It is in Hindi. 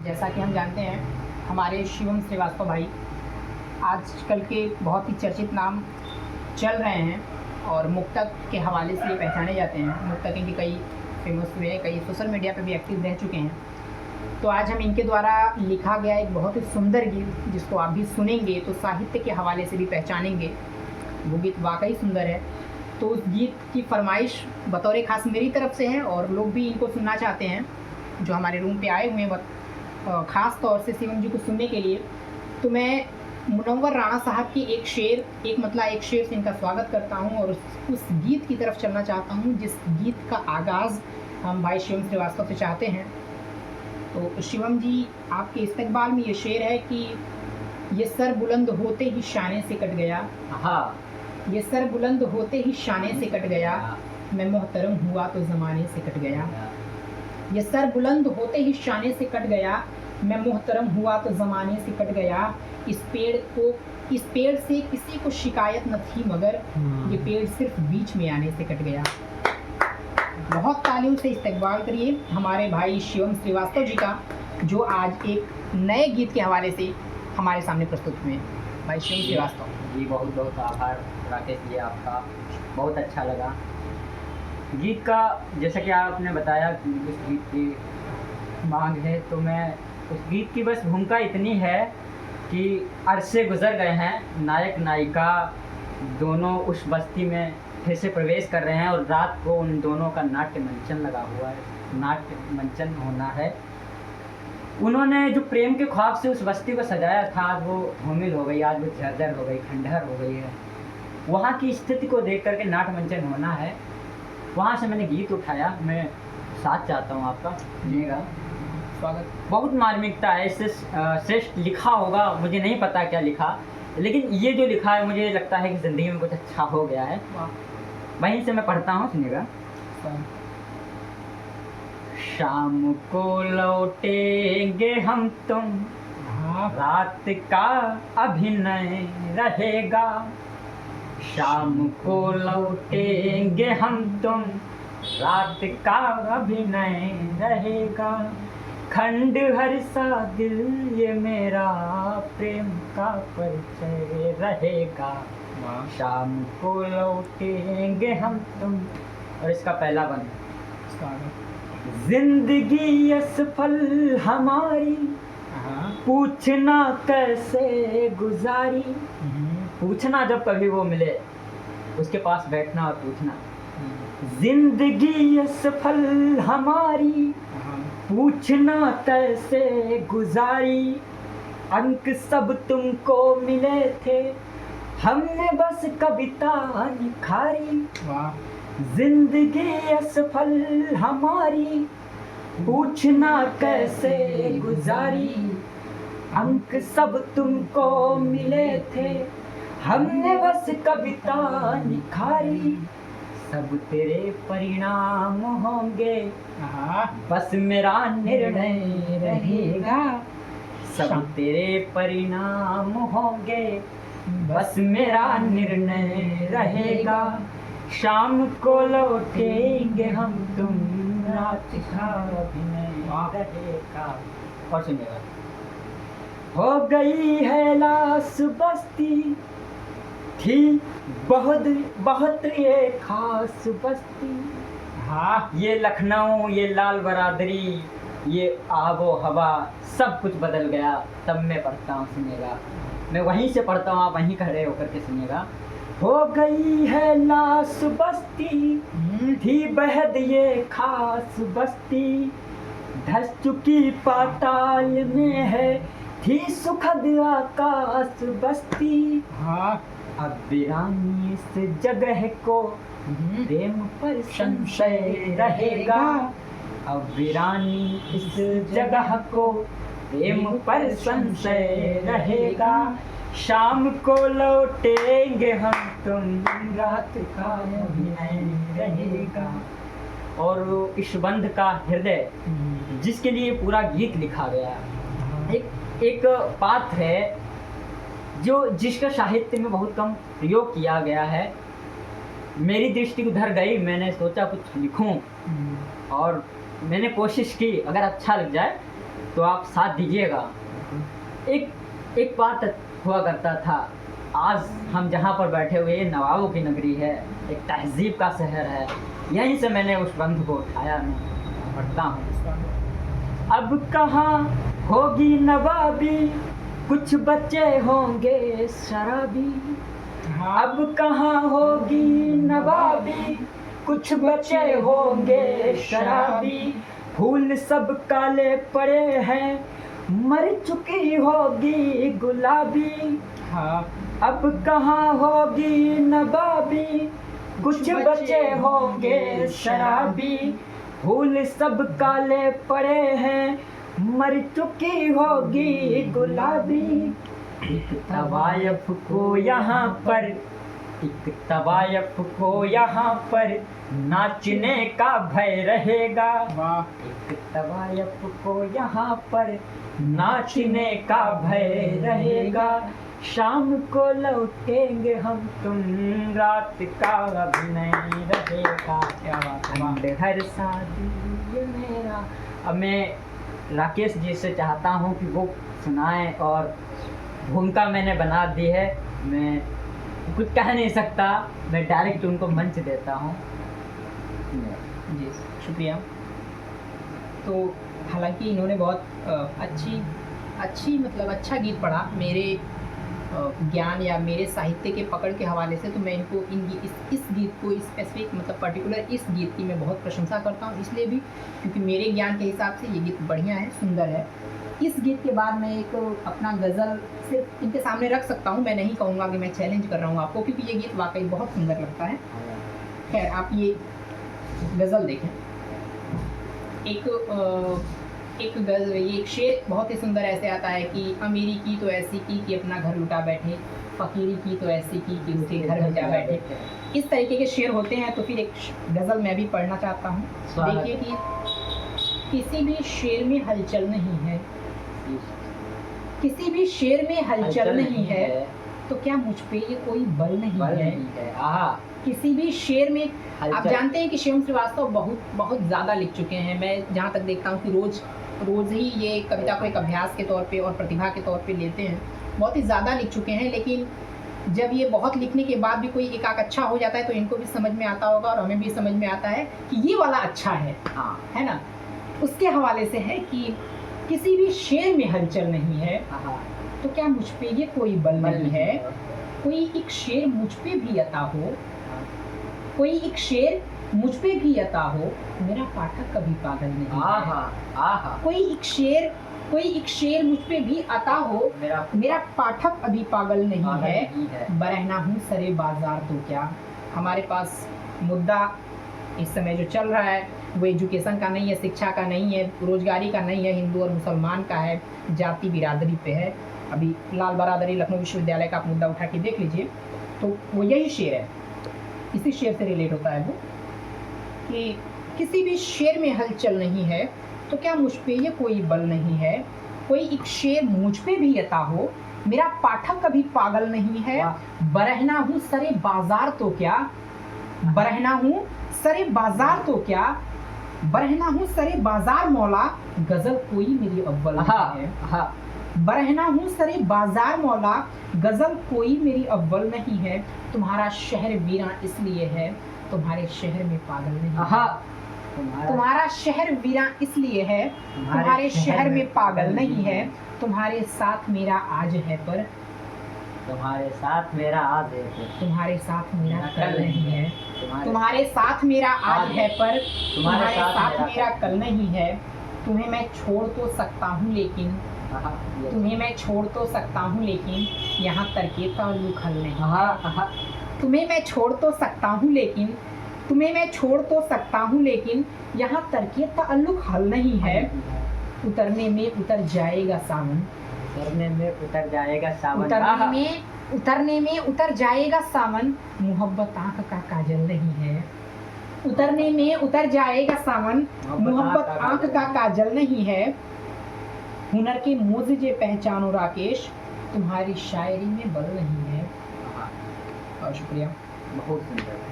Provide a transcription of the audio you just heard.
जैसा कि हम जानते हैं, हमारे शिवम श्रीवास्तव भाई आजकल के बहुत ही चर्चित नाम चल रहे हैं और मुक्तक के हवाले से ये पहचाने जाते हैं। मुक्तक इनके कई फेमस हुए हैं, कई सोशल मीडिया पे भी एक्टिव रह चुके हैं। तो आज हम इनके द्वारा लिखा गया एक बहुत ही सुंदर गीत, जिसको आप भी सुनेंगे तो साहित्य के हवाले से भी पहचानेंगे। वो गीत वाकई सुंदर है। तो उस गीत की फरमाइश बतौर ख़ास मेरी तरफ से है और लोग भी इनको सुनना चाहते हैं जो हमारे रूम पे आए हुए हैं ख़ास तौर से शिवम जी को सुनने के लिए। तो मैं मुनव्वर राणा साहब की एक शेर से इनका स्वागत करता हूं और उस गीत की तरफ चलना चाहता हूं जिस गीत का आगाज़ हम भाई शिवम श्रीवास्तव से चाहते हैं। तो शिवम जी, आपके इस्तकबाल में ये शेर है कि ये सर बुलंद होते ही शाने से कट गया। हाँ, ये सर बुलंद होते ही शाने से कट गया, मैं मोहतरम हुआ तो ज़माने से कट गया। ये सर बुलंद होते ही शाने से कट गया, मैं मोहतरम हुआ तो ज़माने से कट गया। इस पेड़ से किसी को शिकायत न थी, मगर ये पेड़ सिर्फ बीच में आने से कट गया। बहुत तालियों से इस्तकबाल करिए हमारे भाई शिवम श्रीवास्तव जी का, जो आज एक नए गीत के हवाले से हमारे सामने प्रस्तुत हुए। भाई शिवम श्रीवास्तव जी, बहुत बहुत आभार राकेश जी आपका। बहुत अच्छा लगा गीत का। जैसा कि आपने बताया कि उस गीत की मांग है, तो मैं उस गीत की बस भूमिका इतनी है कि अरसे गुजर गए हैं, नायक नायिका दोनों उस बस्ती में फिर से प्रवेश कर रहे हैं और रात को उन दोनों का नाट्य मंचन लगा हुआ है, नाट्य मंचन होना है। उन्होंने जो प्रेम के ख्वाब से उस बस्ती को सजाया था, आज वो धूमिल हो गई, आज वो जर्जर हो गई, खंडहर हो गई है। वहाँ की स्थिति को देख करके नाट्य मंचन होना है, वहाँ से मैंने गीत उठाया। मैं साथ चाहता हूँ आपका, सुनिएगा। स्वागत। बहुत मार्मिकता है, इससे श्रेष्ठ लिखा होगा, मुझे नहीं पता क्या लिखा, लेकिन ये जो लिखा है मुझे लगता है कि ज़िंदगी में कुछ अच्छा हो गया है। वहीं से मैं पढ़ता हूँ, सुनिएगा। शाम को लौटेंगे हम तुम, रात का अभिनय रहेगा। शाम को लौटेंगे हम तुम, रात का अभिनय रहेगा। खंडहर सा दिल ये मेरा प्रेम का परिचय रहेगा। शाम को लौटेंगे हम तुम। और इसका पहला बंद, जिंदगी असफल हमारी, पूछना कैसे गुजारी। पूछना, जब कभी वो मिले उसके पास बैठना और पूछना, जिंदगी असफल हमारी, पूछना कैसे गुजारी। अंक सब तुमको मिले थे, हमने बस कविता निखारी। जिंदगी असफल हमारी, पूछना कैसे गुजारी। अंक सब तुमको मिले थे, हमने बस कविता निखारी। सब तेरे परिणाम होंगे, बस मेरा निर्णय रहेगा। सब तेरे परिणाम होंगे, बस मेरा निर्णय रहेगा। शाम को लौटेंगे हम तुम, रात का अभिनय रहेगा। और सुनिएगा। हो गई है लाश बस्ती, थी बहुत बहुत ये खास बस्ती। हाँ, ये लखनऊ, ये लाल बरादरी, ये आबो हवा, सब कुछ बदल गया। तब मैं पढ़ता हूँ, सुनिएगा। मैं वहीं से पढ़ता हूँ, आप वहीं खड़े होकर के सुनिएगा। हो गई है लाश बस्ती, थी बेहद ये खास बस्ती। धस चुकी पाताल में है, थी सुखद आकाश बस्ती। हाँ, अब वीरानी इस जगह को, प्रेम पर संशय रहेगा। अब वीरानी इस जगह को, प्रेम पर संशय रहेगा। शाम को लौटेंगे हम तुम, रात का अभिनय रहेगा। और इस बंध का हृदय, जिसके लिए पूरा गीत लिखा गया, एक पात्र है जिसका साहित्य में बहुत कम प्रयोग किया गया है। मेरी दृष्टि उधर गई, मैंने सोचा कुछ लिखूं और मैंने कोशिश की, अगर अच्छा लग जाए तो आप साथ दीजिएगा। एक एक बात हुआ करता था, आज हम जहाँ पर बैठे हुए ये नवाबों की नगरी है, एक तहजीब का शहर है, यहीं से मैंने उस बंध को उठाया, मैं पढ़ता हूँ। अब कहाँ होगी नवाबी, कुछ बच्चे होंगे शराबी। अब कहाँ होगी नवाबी, कुछ बच्चे होंगे शराबी। फूल सब काले पड़े हैं, मर चुकी होगी गुलाबी। हाँ। अब कहाँ होगी नवाबी, कुछ बच्चे होंगे शराबी। फूल सब काले पड़े हैं, मर चुकी होगी गुलाबी। एक तवायफ को यहाँ पर, एक तवायफ को यहाँ पर नाचने का भय रहेगा। वाह। एक तवायफ को यहाँ पर नाचने का भय रहेगा। शाम को लौटेंगे हम, तुम रात का अभिनय रहेगा। क्या बात है। वाह। हर शादी ये मेरा। अब मैं राकेश जी से चाहता हूँ कि वो सुनाएं, और भूमिका मैंने बना दी है, मैं कुछ कह नहीं सकता, मैं डायरेक्ट उनको मंच देता हूँ। जी शुक्रिया। तो हालांकि इन्होंने बहुत अच्छी मतलब अच्छा गीत पढ़ा मेरे ज्ञान या मेरे साहित्य के पकड़ के हवाले से। तो मैं इनको इस गीत को स्पेसिफिक मतलब पर्टिकुलर इस गीत की मैं बहुत प्रशंसा करता हूँ, इसलिए भी क्योंकि मेरे ज्ञान के हिसाब से ये गीत बढ़िया है, सुंदर है। इस गीत के बाद मैं एक अपना गज़ल सिर्फ इनके सामने रख सकता हूँ, मैं नहीं कहूँगा कि मैं चैलेंज कर रहा हूँ आपको, क्योंकि ये गीत वाकई बहुत सुंदर लगता है। खैर आप ये गज़ल देखें। एक शेर बहुत ही सुंदर ऐसे आता है कि अमीरी की तो ऐसी की कि अपना घर लुटा बैठे, फ़कीरी की तो ऐसी की कि उसके घर में जा बैठे। इस तरीके के शेर होते हैं। तो फिर एक गज़ल मैं भी पढ़ना चाहता हूँ। देखिए कि किसी भी शेर में हलचल नहीं है, किसी भी शेर में हलचल नहीं है, तो क्या मुझ पे ये कोई बल नहीं है। किसी भी शेर में, आप जानते हैं कि शिवम श्रीवास्तव बहुत ज़्यादा लिख चुके हैं। मैं जहाँ तक देखता हूँ कि रोज़ ही ये कविता को एक अभ्यास के तौर पे और प्रतिभा के तौर पे लेते हैं। बहुत ही ज़्यादा लिख चुके हैं, लेकिन जब ये बहुत लिखने के बाद भी कोई एक आक अच्छा हो जाता है तो इनको भी समझ में आता होगा और हमें भी समझ में आता है कि ये वाला अच्छा है। हाँ, है ना। उसके हवाले से है कि किसी भी शेर में हलचल नहीं है, तो क्या मुझ पे ये कोई बल नहीं है। कोई एक शेर मुझ पे भी अता हो, कोई एक शेर मुझ पे भी अता हो, मेरा पाठक कभी पागल नहीं है। कोई एक शेर मुझ पे भी अता हो, मेरा पाठक अभी पागल नहीं है। बरहना हूँ सरे बाजार तो क्या। हमारे पास मुद्दा इस समय जो चल रहा है वो एजुकेशन का नहीं है, शिक्षा का नहीं है, रोजगारी का नहीं है, हिंदू और मुसलमान का है, जाति बिरादरी पे है। अभी लाल बरादरी लखनऊ विश्वविद्यालय का आप मुद्दा उठा के देख लीजिए, तो वो यही शेर है, इसी शेर से रिलेट होता है वो कि किसी भी शेर में हलचल नहीं है, तो क्या मुझ पे ये कोई बल नहीं है। कोई एक शेर मुझ पे भी अता हो, मेरा पाठक कभी पागल नहीं है। बरहना हूँ सरे बाजार तो क्या, बरहना हूँ सरे बाजार तो क्या, बरहना हूँ सरे बाजार मौला, गजल कोई मेरी अव्वल नहीं है। बरहना हूँ सरे बाजार मौला, गजल कोई मेरी अव्वल नहीं है। तुम्हारा शहर वीरा इसलिए है, तुम्हारे शहर में पागल नहीं है। तुम्हारा शहर वीरा इसलिए है, तुम्हारे शहर में पागल नहीं है। तुम्हारे साथ मेरा आज है पर, तुम्हारे साथ मेरा आज है, तुम्हारे साथ मेरा कल नहीं है। तुम्हारे साथ मेरा आज है पर, तुम्हारे साथ मेरा कल नहीं है। तुम्हें मैं छोड़ तो सकता हूँ लेकिन, तुम्हें मैं छोड़ तो सकता हूँ लेकिन, यहाँ तरकीब का हल नहीं। तुम्हें मैं छोड़ तो सकता हूँ लेकिन, तुम्हें मैं छोड़ तो सकता हूँ लेकिन, यहाँ तरकीब का ताल्लुक हल नहीं है। उतरने में उतर जाएगा सावन, उतरने में उतर जाएगा सावन, उतरने में उतर जाएगा सावन, मोहब्बत आँख का काजल नहीं है। उतरने में उतर जाएगा सावन, मोहब्बत आँख का काजल नहीं है। हुनर के मोज़े पहचानो राकेश, तुम्हारी शायरी में बल नहीं है। और शुक्रिया। बहुत सुंदर।